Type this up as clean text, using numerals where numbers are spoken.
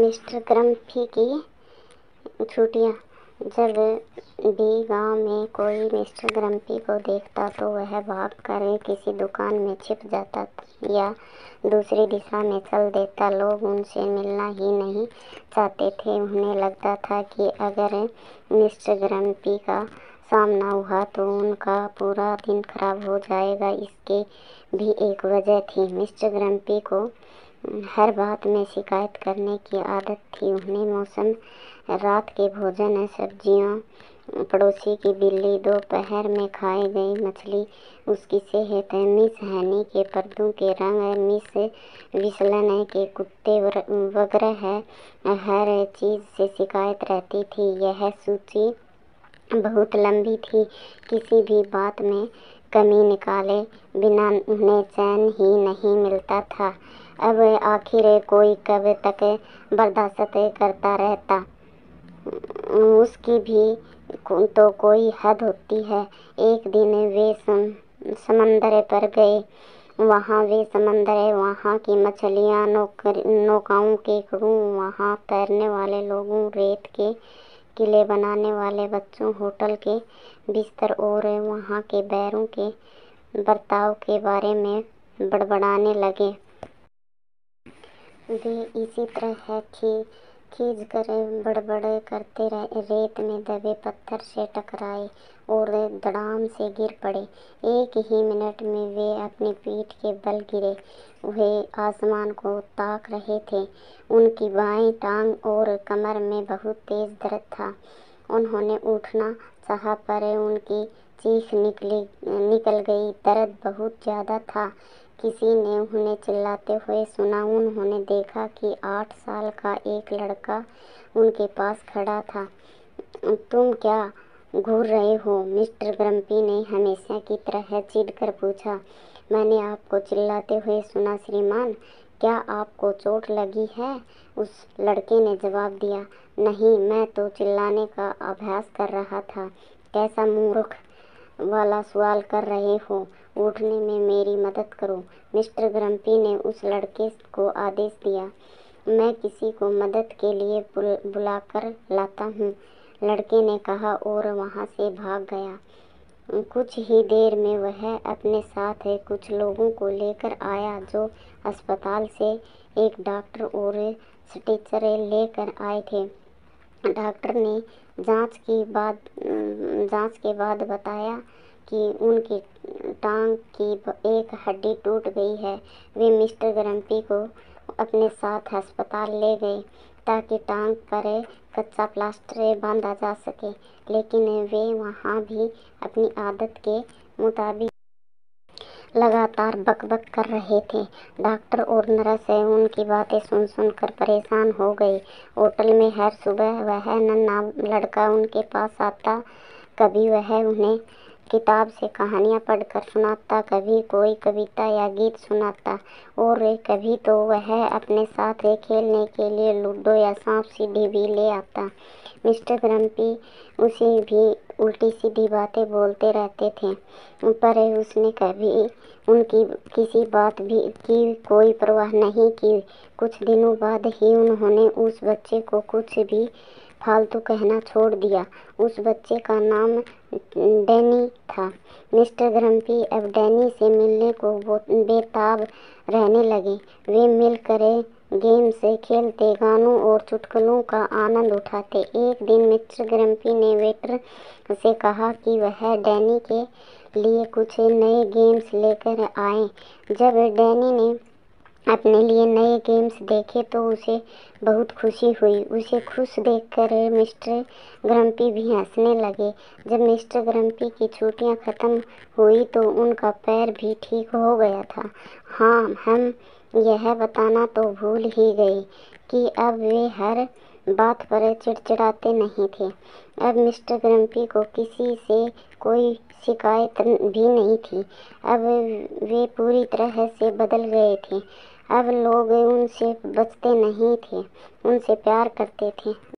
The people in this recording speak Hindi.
मिस्टर ग्रम्पी की छुट्टियाँ। जब भी गांव में कोई मिस्टर ग्रम्पी को देखता तो वह भाग कर किसी दुकान में छिप जाता या दूसरी दिशा में चल देता। लोग उनसे मिलना ही नहीं चाहते थे। उन्हें लगता था कि अगर मिस्टर ग्रम्पी का सामना हुआ तो उनका पूरा दिन खराब हो जाएगा। इसके भी एक वजह थी। मिस्टर ग्रम्पी को हर बात में शिकायत करने की आदत थी। उन्हें मौसम, रात के भोजन, सब्जियां, पड़ोसी की बिल्ली, दोपहर में खाई गई मछली, उसकी सेहत, मिस हैनी के पर्दों के रंग, मिस विस्लन के कुत्ते वगैरह हर चीज़ से शिकायत रहती थी। यह सूची बहुत लंबी थी। किसी भी बात में कमी निकाले बिना उन्हें चैन ही नहीं मिलता था। अब आखिर कोई कब तक बर्दाश्त करता रहता। उसकी भी तो कोई हद होती है। एक दिन वे समंदर पर गए। वहाँ वे समंदर, वहाँ की मछलियाँ, नौकाओं के क्रू, वहाँ तैरने वाले लोगों, रेत के किले बनाने वाले बच्चों, होटल के बिस्तर और वहाँ के बैरों के बर्ताव के बारे में बड़बड़ाने लगे। वे इसी तरह खींच कर बड़बड़ करते रहे। रेत में दबे पत्थर से टकराए और धड़ाम से गिर पड़े। एक ही मिनट में वे अपनी पीठ के बल गिरे। वे आसमान को ताक रहे थे। उनकी बाईं टांग और कमर में बहुत तेज दर्द था। उन्होंने उठना चाहा पर उनकी चीख निकल गई। दर्द बहुत ज़्यादा था। किसी ने उन्हें चिल्लाते हुए सुना। उन्होंने देखा कि 8 साल का एक लड़का उनके पास खड़ा था। तुम क्या घूर रहे हो? मिस्टर ग्रम्पी ने हमेशा की तरह चिढ़कर पूछा। मैंने आपको चिल्लाते हुए सुना श्रीमान। क्या आपको चोट लगी है? उस लड़के ने जवाब दिया। नहीं, मैं तो चिल्लाने का अभ्यास कर रहा था। कैसा मूर्ख वाला सवाल कर रहे हो? उठने में मेरी मदद करो। मिस्टर ग्रम्पी ने उस लड़के को आदेश दिया। मैं किसी को मदद के लिए बुलाकर लाता हूँ, लड़के ने कहा और वहाँ से भाग गया। कुछ ही देर में वह अपने साथ कुछ लोगों को लेकर आया जो अस्पताल से एक डॉक्टर और स्ट्रेचर लेकर आए थे। डॉक्टर ने जांच के बाद बताया कि उनकी टांग की एक हड्डी टूट गई है। वे मिस्टर ग्रम्पी को अपने साथ अस्पताल ले गए ताकि टांग पर कच्चा प्लास्टर बांधा जा सके, लेकिन वे वहाँ भी अपनी आदत के मुताबिक लगातार बकबक कर रहे थे। डॉक्टर और नर्स उनकी बातें सुन कर परेशान हो गए। होटल में हर सुबह वह नन्हा लड़का उनके पास आता। कभी वह उन्हें किताब से कहानियाँ पढ़कर सुनाता, कभी कोई कविता या गीत सुनाता और कभी तो वह अपने साथ खेलने के लिए लूडो या सांप सीढ़ी भी ले आता। मिस्टर ग्रम्पी उसे भी उल्टी सीधी बातें बोलते रहते थे, पर उसने कभी उनकी किसी बात भी की कोई परवाह नहीं की। कुछ दिनों बाद ही उन्होंने उस बच्चे को कुछ भी फालतू कहना छोड़ दिया। उस बच्चे का नाम डैनी था। मिस्टर ग्रम्पी अब डैनी से मिलने को बेताब रहने लगे। वे मिलकर गेम्स खेलते, गानों और चुटकुलों का आनंद उठाते। एक दिन मिस्टर ग्रम्पी ने वेटर से कहा कि वह डैनी के लिए कुछ नए गेम्स लेकर आए। जब डैनी ने अपने लिए नए गेम्स देखे तो उसे बहुत खुशी हुई। उसे खुश देखकर मिस्टर ग्रम्पी भी हंसने लगे। जब मिस्टर ग्रम्पी की छुट्टियां खत्म हुई तो उनका पैर भी ठीक हो गया था। हाँ, हम यह बताना तो भूल ही गए कि अब वे हर बात पर चिड़चिड़ाते नहीं थे। अब मिस्टर ग्रम्पी को किसी से कोई शिकायत भी नहीं थी। अब वे पूरी तरह से बदल गए थे। अब लोग उनसे बचते नहीं थे, उनसे प्यार करते थे।